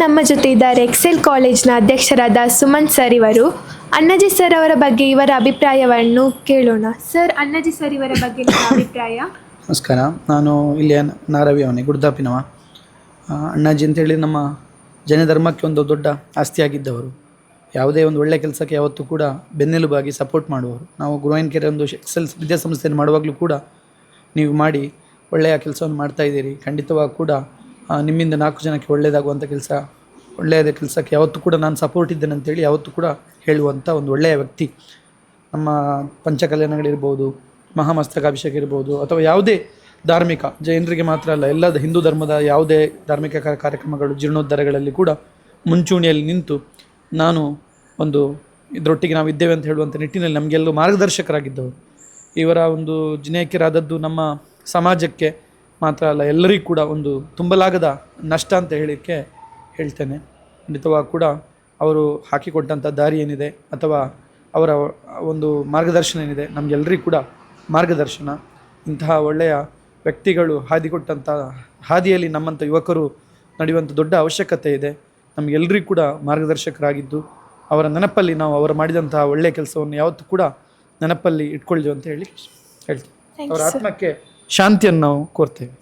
ನಮ್ಮ ಜೊತೆ ಇದ್ದಾರೆ ಎಕ್ಸೆಲ್ ಕಾಲೇಜ್ನ ಅಧ್ಯಕ್ಷರಾದ ಸುಮಂತ್ ಸರ್ ಇವರು. ಅಣ್ಣಾಜಿ ಸರ್ ಅವರ ಬಗ್ಗೆ ಇವರ ಅಭಿಪ್ರಾಯವನ್ನು ಕೇಳೋಣ. ಸರ್, ಅಣ್ಣಾಜಿ ಸರ್ ಇವರ ಬಗ್ಗೆ ನಿಮ್ಮ ಅಭಿಪ್ರಾಯ? ನಮಸ್ಕಾರ, ನಾನು ಇಲ್ಲಿಯ ನಾರವಿ ಅವನೇ ಗುಡ್ದಾಪಿನವ. ಅಣ್ಣಾಜಿ ಅಂತೇಳಿ ನಮ್ಮ ಜನ ಧರ್ಮಕ್ಕೆ ಒಂದು ದೊಡ್ಡ ಆಸ್ತಿಯಾಗಿದ್ದವರು. ಯಾವುದೇ ಒಂದು ಒಳ್ಳೆಯ ಕೆಲಸಕ್ಕೆ ಯಾವತ್ತೂ ಕೂಡ ಬೆನ್ನೆಲುಬಾಗಿ ಸಪೋರ್ಟ್ ಮಾಡುವವರು. ನಾವು ಗುರುವಾಯಿನಕೆರೆ ಒಂದು ಎಕ್ಸೆಲ್ ವಿದ್ಯಾಸಂಸ್ಥೆಯನ್ನು ಮಾಡುವಾಗಲೂ ಕೂಡ ನೀವು ಮಾಡಿ ಒಳ್ಳೆಯ ಕೆಲಸವನ್ನು ಮಾಡ್ತಾಯಿದ್ದೀರಿ, ಖಂಡಿತವಾಗಿ ಕೂಡ ನಿಮ್ಮಿಂದ 4 ಜನಕ್ಕೆ ಒಳ್ಳೆಯದಾಗುವಂಥ ಒಳ್ಳೆಯದ ಕೆಲಸಕ್ಕೆ ಯಾವತ್ತೂ ಕೂಡ ನಾನು ಸಪೋರ್ಟ್ ಇದ್ದೇನೆ ಅಂತೇಳಿ ಯಾವತ್ತೂ ಕೂಡ ಹೇಳುವಂಥ ಒಂದು ಒಳ್ಳೆಯ ವ್ಯಕ್ತಿ. ನಮ್ಮ ಪಂಚಕಲ್ಯಾಣಗಳಿರ್ಬೋದು, ಮಹಾಮಸ್ತಕಾಭಿಷೇಕ ಇರ್ಬೋದು, ಅಥವಾ ಯಾವುದೇ ಧಾರ್ಮಿಕ, ಜೈನರಿಗೆ ಮಾತ್ರ ಅಲ್ಲ, ಎಲ್ಲ ಹಿಂದೂ ಧರ್ಮದ ಯಾವುದೇ ಧಾರ್ಮಿಕ ಕಾರ್ಯಕ್ರಮಗಳು, ಜೀರ್ಣೋದ್ಧಾರಗಳಲ್ಲಿ ಕೂಡ ಮುಂಚೂಣಿಯಲ್ಲಿ ನಿಂತು ನಾನು ಒಂದು ಇದರೊಟ್ಟಿಗೆ ನಾವು ಇದ್ದೇವೆ ಅಂತ ಹೇಳುವಂಥ ನಿಟ್ಟಿನಲ್ಲಿ ನಮಗೆಲ್ಲೂ ಮಾರ್ಗದರ್ಶಕರಾಗಿದ್ದವರು. ಇವರ ಒಂದು ಜಿನೇಕರಾದದ್ದು ನಮ್ಮ ಸಮಾಜಕ್ಕೆ ಮಾತ್ರ ಅಲ್ಲ, ಎಲ್ಲರಿಗೂ ಕೂಡ ಒಂದು ತುಂಬಲಾಗದ ನಷ್ಟ ಅಂತ ಹೇಳ್ತೇನೆ. ಖಂಡಿತವಾಗಿ ಕೂಡ ಅವರು ಹಾಕಿಕೊಟ್ಟಂಥ ದಾರಿ ಏನಿದೆ ಅಥವಾ ಅವರ ಒಂದು ಮಾರ್ಗದರ್ಶನ ಏನಿದೆ ನಮಗೆಲ್ಲರಿಗೂ ಕೂಡ ಮಾರ್ಗದರ್ಶನ. ಇಂತಹ ಒಳ್ಳೆಯ ವ್ಯಕ್ತಿಗಳು ಹಾದಿಕೊಟ್ಟಂಥ ಹಾದಿಯಲ್ಲಿ ನಮ್ಮಂಥ ಯುವಕರು ನಡೆಯುವಂಥ ದೊಡ್ಡ ಅವಶ್ಯಕತೆ ಇದೆ. ನಮಗೆಲ್ಲರಿಗೂ ಕೂಡ ಮಾರ್ಗದರ್ಶಕರಾಗಿದ್ದು ಅವರ ನೆನಪಲ್ಲಿ ನಾವು ಅವರು ಮಾಡಿದಂತಹ ಒಳ್ಳೆಯ ಕೆಲಸವನ್ನು ಯಾವತ್ತೂ ಕೂಡ ನೆನಪಲ್ಲಿ ಇಟ್ಕೊಳ್ತೀವಿ ಅಂತ ಹೇಳ್ತೀವಿ. ಅವರ ಆತ್ಮಕ್ಕೆ ಶಾಂತಿಯನ್ನು ನಾವು ಕೋರ್ತೇವೆ.